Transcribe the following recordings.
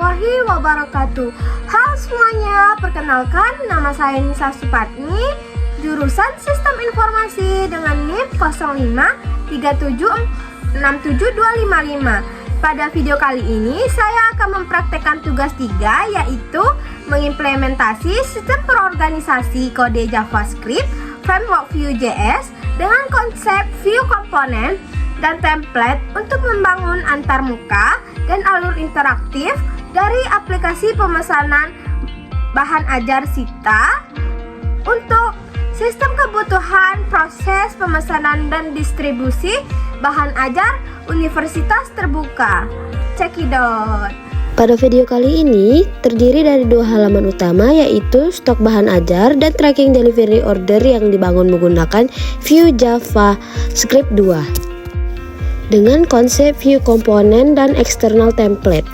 warahmatullahi wabarakatuh. Halo semuanya, perkenalkan nama saya Nisa Supatni, jurusan Sistem Informasi dengan NIM 0537672555. Pada video kali ini saya akan mempraktekkan tugas 3, yaitu mengimplementasi sistem perorganisasi kode JavaScript framework Vue.js dengan konsep view komponen dan template untuk membangun antarmuka dan alur interaktif dari aplikasi pemesanan bahan ajar Sita untuk sistem kebutuhan proses pemesanan dan distribusi bahan ajar Universitas Terbuka. Cekidot. Pada video kali ini terdiri dari 2 halaman utama, yaitu stok bahan ajar dan tracking delivery order yang dibangun menggunakan Vue JavaScript 2 dengan konsep view komponen dan external template.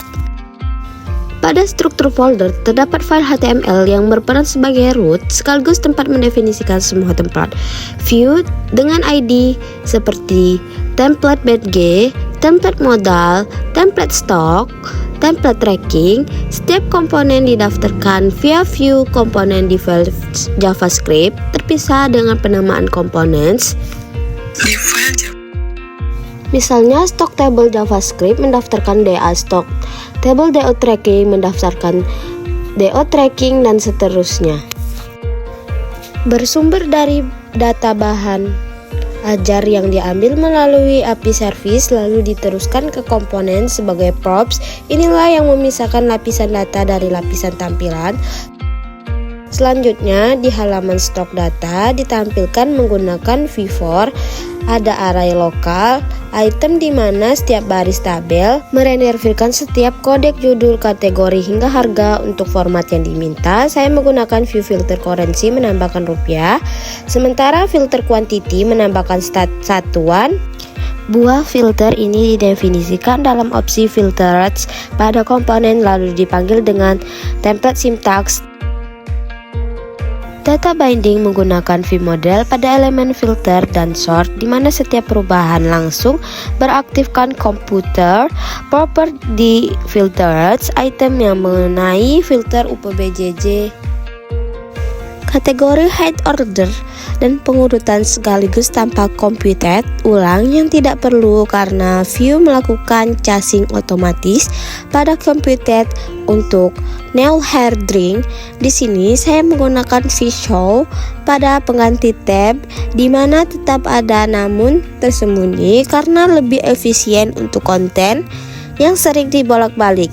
Pada struktur folder terdapat file HTML yang berperan sebagai root sekaligus tempat mendefinisikan semua template Vue dengan ID seperti template BG, template modal, template stock, template tracking. Setiap komponen didaftarkan via view komponen di file JavaScript terpisah dengan penamaan components. Misalnya stok table JavaScript mendaftarkan DA stock, table DO tracking mendaftarkan DO tracking, dan seterusnya. Bersumber dari data bahan ajar yang diambil melalui API service lalu diteruskan ke komponen sebagai props. Inilah yang memisahkan lapisan data dari lapisan tampilan. Selanjutnya di halaman stok data ditampilkan menggunakan V4. Ada array lokal, item di mana setiap baris tabel merenderkan setiap kodek judul, kategori hingga harga. Untuk format yang diminta, saya menggunakan view filter currency menambahkan rupiah, sementara filter quantity menambahkan satuan. Buah filter ini didefinisikan dalam opsi filters pada komponen lalu dipanggil dengan template syntax. Data binding menggunakan vModel pada elemen filter dan sort, di mana setiap perubahan langsung beraktifkan komputer property filters item yang mengenai filter UPBJJ. Kategori hide order dan pengurutan sekaligus tanpa computed ulang yang tidak perlu karena Vue melakukan caching otomatis pada computed. Untuk nail herdering, di sini saya menggunakan vShow pada pengganti tab, di mana tetap ada namun tersembunyi karena lebih efisien untuk konten yang sering dibolak-balik.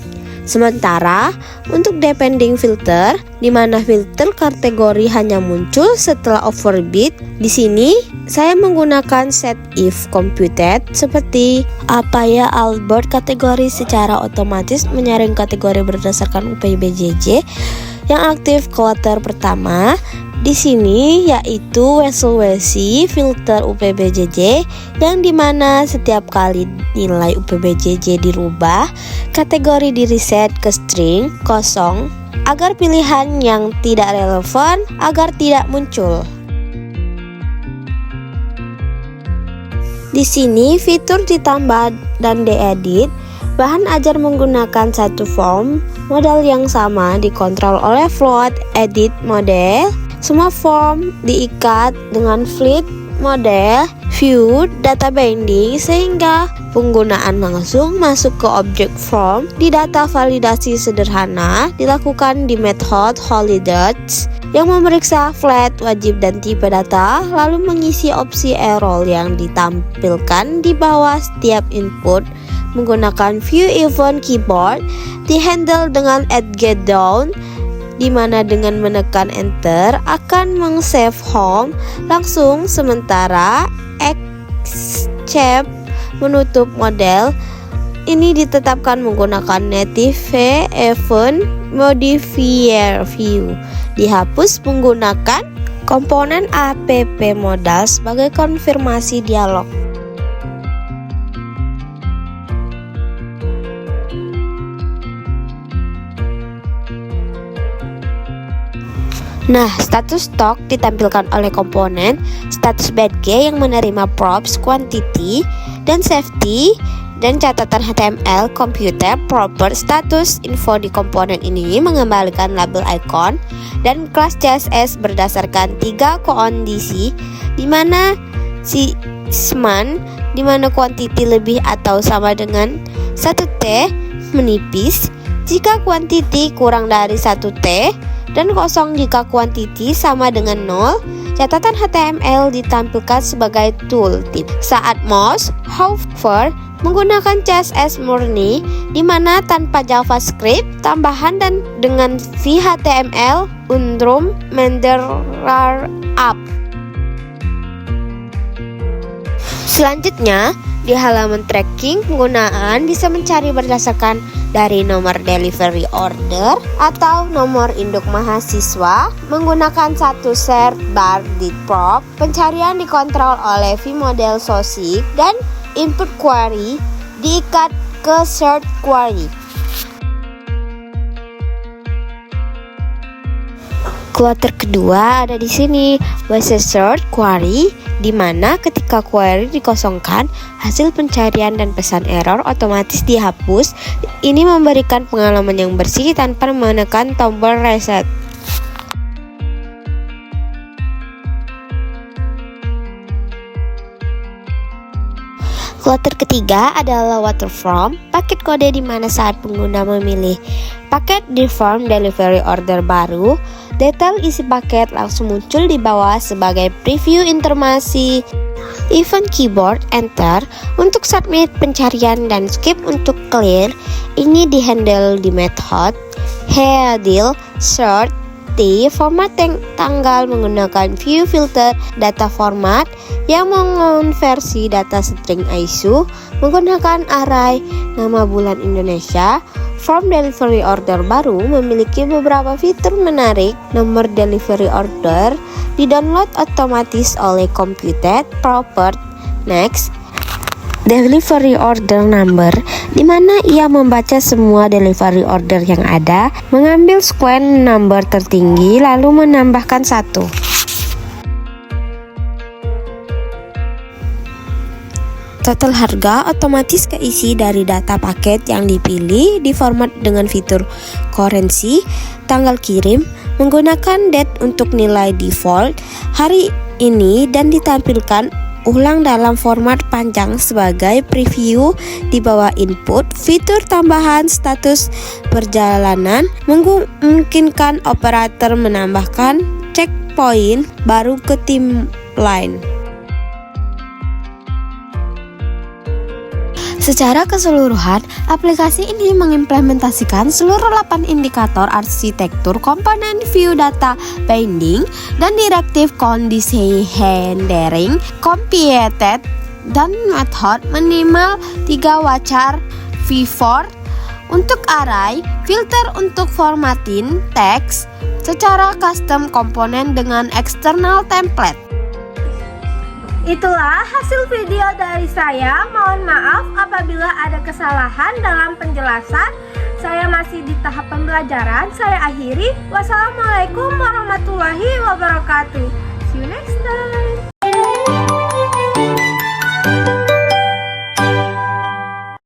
Sementara untuk depending filter, di mana filter kategori hanya muncul setelah overbid, di sini saya menggunakan set if computed seperti apa ya Albert kategori secara otomatis menyaring kategori berdasarkan UPBJJ yang aktif kuartal pertama. Di sini yaitu WSI filter UPBJJ yang dimana setiap kali nilai UPBJJ dirubah, kategori di reset ke string kosong agar pilihan yang tidak relevan agar tidak muncul. Di sini fitur ditambah dan diedit. Bahan ajar menggunakan satu form modal yang sama dikontrol oleh float edit model. Semua form diikat dengan fleet model view data binding sehingga penggunaan langsung masuk ke objek form. Di data validasi sederhana dilakukan di method holidays yang memeriksa flat wajib dan tipe data lalu mengisi opsi error yang ditampilkan di bawah setiap input menggunakan Vue event keyboard. Dihandle dengan get down, di mana dengan menekan enter akan meng-save home langsung, sementara escape menutup model ini ditetapkan menggunakan native event modifier view. Dihapus menggunakan komponen app modal sebagai konfirmasi dialog. Nah, status stok ditampilkan oleh komponen status BG yang menerima props quantity dan safety, dan catatan HTML computer proper status info di komponen ini mengembalikan label icon dan kelas CSS berdasarkan 3 kondisi, di mana sysman, di mana quantity lebih atau sama dengan 1T, menipis jika quantity kurang dari 1T, dan kosong jika quantity sama dengan 0. Catatan HTML ditampilkan sebagai tooltip. Saat mouse hover menggunakan CSS murni, di mana tanpa JavaScript tambahan dan dengan VHTML unrum menderar up. Selanjutnya, di halaman tracking, penggunaan bisa mencari berdasarkan dari nomor delivery order atau nomor induk mahasiswa menggunakan satu search bar di prop. Pencarian dikontrol oleh vModel Sosic dan input query diikat ke search query. Kuarter kedua ada di sini, WC search query, di mana ketika query dikosongkan, hasil pencarian dan pesan error otomatis dihapus. Ini memberikan pengalaman yang bersih tanpa menekan tombol reset. Kuarter ketiga adalah waterform, paket kode di mana saat pengguna memilih paket di form delivery order baru, detail isi paket langsung muncul di bawah sebagai preview informasi. Event keyboard enter untuk submit pencarian dan skip untuk clear. Ini dihandle di method headil search di format tanggal menggunakan view filter data format yang mengonversi data string ISO menggunakan array nama bulan Indonesia. Form delivery order baru memiliki beberapa fitur menarik. Nomor delivery order di-download otomatis oleh computed proper. Next, delivery order number, di mana ia membaca semua delivery order yang ada, mengambil sequence number tertinggi lalu menambahkan 1. Total harga otomatis keisi dari data paket yang dipilih di format dengan fitur currency, tanggal kirim, menggunakan date untuk nilai default hari ini dan ditampilkan ulang dalam format panjang sebagai preview di bawah input. Fitur tambahan status perjalanan memungkinkan operator menambahkan checkpoint baru ke timeline. Secara keseluruhan, aplikasi ini mengimplementasikan seluruh 8 indikator arsitektur komponen view data binding dan direktif kondisi handling, computed, dan method minimal 3 wacar v-for untuk array, filter untuk formatting teks secara custom komponen dengan external template. Itulah hasil video dari saya. Mohon maaf apabila ada kesalahan dalam penjelasan. Saya masih di tahap pembelajaran. Saya akhiri. Wassalamualaikum warahmatullahi wabarakatuh. See you next time.